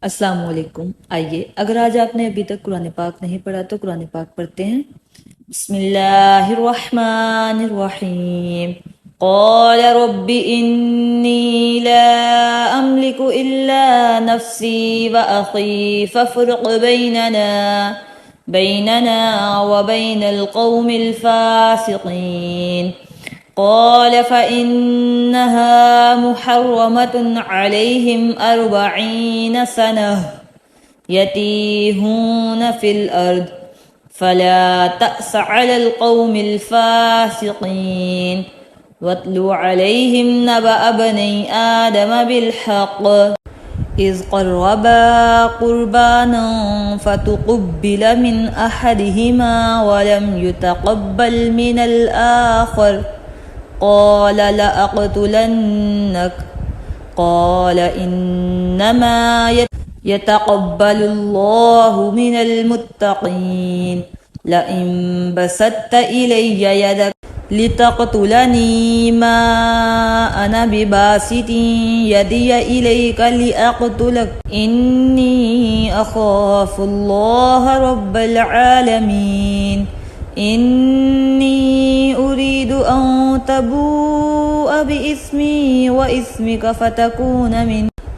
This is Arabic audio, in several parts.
अस्सलाम वालेकुम। आइए, अगर आज आपने अभी तक कुरान पाक नहीं पढ़ा तो कुरान पाक पढ़ते हैं। बिस्मिल्लाहिर्रहमानिर्रहीम। क़ाल रब्बि इन्नी ला अमलिकु इल्ला नफ्सी व अखी फफ़्रुक़ बैनना व बैनल क़ौमिल फ़ासिक़ीन। قال فإنها محرمة عليهم 40 سنة يتيهون في الأرض فلا تأس على القوم الفاسقين. واتل عليهم نبأ بني آدم بالحق إذ قربا قربانا فتقبل من أحدهما ولم يتقبل من الآخر قال لأقتلنك قال إنما يتقبل الله من المتقين. لئن بسطت إلي يدك لتقتلني ما أنا بباسط يدي إليك لأقتلك إني أخاف الله رب العالمين. إني أريد أن تبوء بإثمي وإثمك فتكون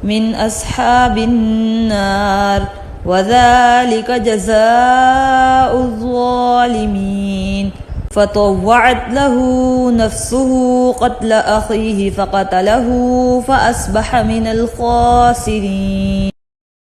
من أصحاب النار وذلك جزاء الظالمين. فطوعت له نفسه قتل أخيه فقتله فأصبح من الخاسرين.